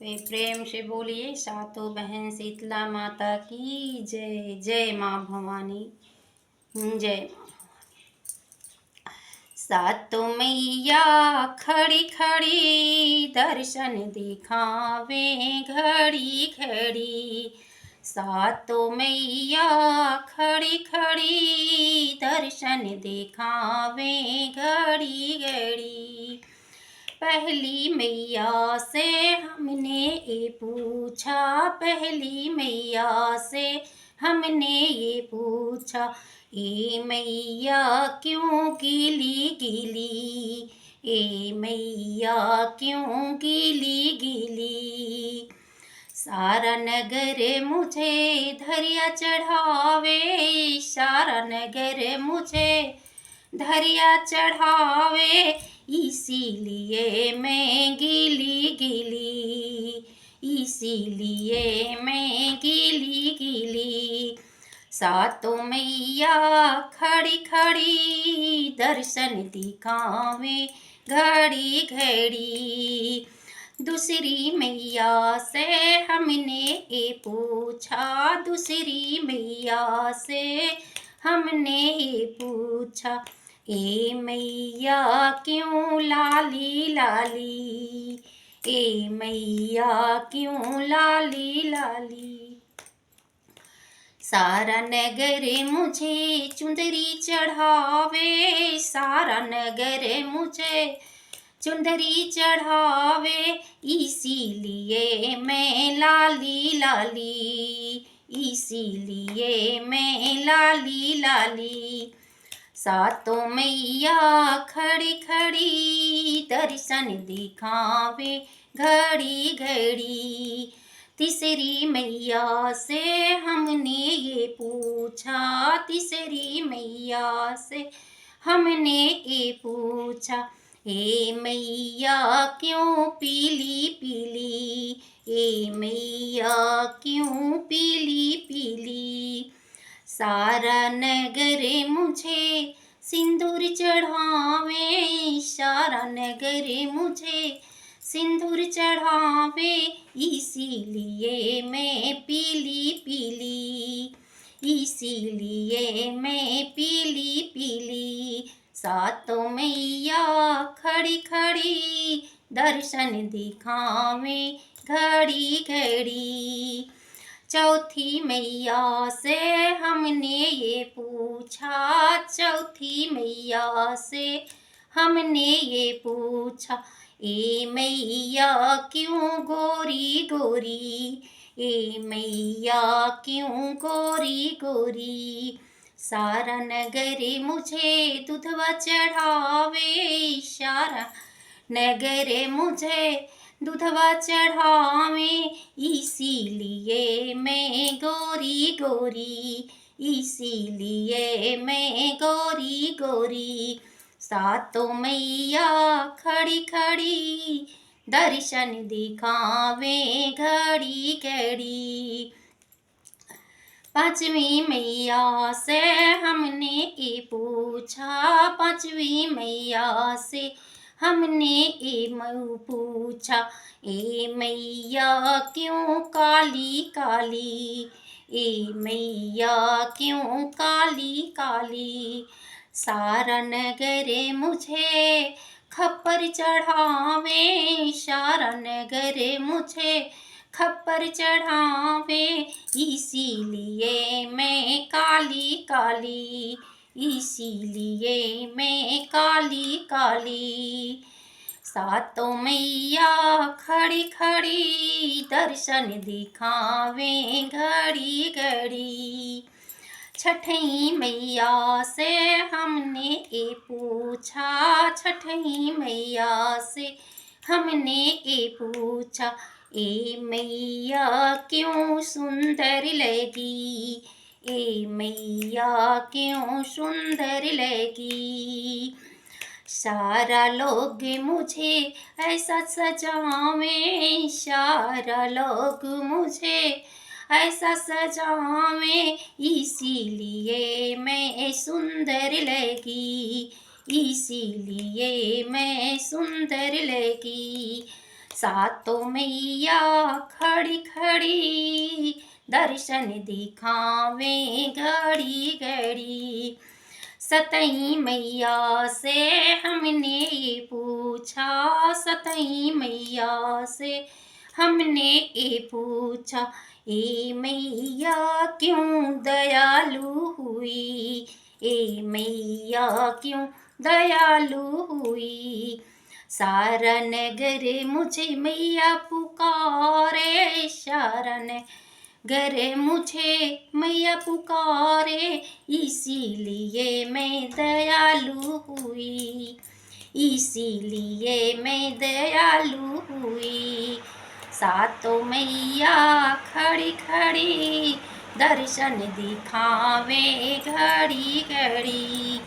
प्रेम से बोलिए सातों बहन शीतला माता की जय। जय माँ भवानी। जय माँ। सातों मैया खड़ी खड़ी दर्शन दिखावे घड़ी घड़ी। सातों मैया खड़ी खड़ी दर्शन दिखावे घड़ी घड़ी। पहली मैया से हमने ये पूछा, पहली मैया से हमने ये पूछा, ए मैया क्यों गीली गीली, ए मैया क्यों गीली गीली। सारा नगर मुझे धरिया चढ़ावे, सारा नगर मुझे धरिया चढ़ावे, इसीलिए मैं गीली गीली, इसीलिए मैं गीली गीली। सातों मैया खड़ी खड़ी दर्शन दिखावे घड़ी घड़ी। दूसरी मैया से हमने ये पूछा, दूसरी मैया से हमने ये पूछा, ए मैया क्यों लाली लाली, ए मैया क्यों लाली लाली। सारा नगर मुझे चुंदरी चढ़ावे, सारा नगर मुझे चुंदरी चढ़ावे, इसीलिए मैं लाली लाली, इसीलिए मैं लाली लाली। सातों मैया खड़ी खड़ी दर्शन दिखावे घड़ी घड़ी। तीसरी मैया से हमने ये पूछा, तीसरी मैया से हमने ये पूछा, ए मैया क्यों पीली पीली, ए मैया क्यों पीली पीली। सारा नगर मुझे सिंदूर चढ़ावे, सारा नगर मुझे सिंदूर चढ़ावे, इसीलिए मैं पीली पीली, इसीलिए मैं पीली पीली। सातों मैया खड़ी खड़ी दर्शन दिखावे घड़ी घड़ी। चौथी मैया से हमने ये पूछा, चौथी मैया से हमने ये पूछा, ए मैया क्यों गोरी गोरी, ए मैया क्यों गोरी गोरी। सारा नगर मुझे दूधवा चढ़ावे, सारा नगर मुझे दूधवा चढ़ावे, इसीलिए मैं गोरी गोरी, इसीलिए मैं गोरी गोरी। सातों मैया खड़ी खड़ी दर्शन दिखावे घड़ी घड़ी। पांचवी मैया से हमने ये पूछा, पांचवी मैया से हमने ये पूछा, ए मैया क्यों काली काली, ए मैया क्यों काली काली। सारा नगर मुझे खप्पर चढ़ावे, सारा नगर मुझे खप्पर चढ़ावे, इसीलिए मैं काली काली, इसीलिए मैं काली काली। सातों मैया खड़ी खड़ी दर्शन दिखावे घड़ी घड़ी। छठी मैया से हमने ये पूछा, छठी मैया से हमने ये पूछा, ए मैया क्यों सुंदर लगी, ए मैया क्यों सुंदर लगी। सारा लोग मुझे ऐसा सजावे, सारा लोग मुझे ऐसा सजावे, इसीलिए मैं सुंदर लगी, इसीलिए मैं सुंदर लगी। सातों मैया खड़ी खड़ी दर्शन दिखावे घड़ी घड़ी। सतई मैया से हमने ये पूछा, सतई मैया से हमने ये पूछा, ए मैया क्यों दयालु हुई, ए मैया क्यों दयालु हुई। सारा नगर मुझे मैया पुकारे, सारा नगर मुझे मैया पुकारे, इसीलिए मैं दयालु हुई, इसीलिए मैं दयालु हुई। सातों मैया खड़ी खड़ी दर्शन दिखावे घड़ी घड़ी।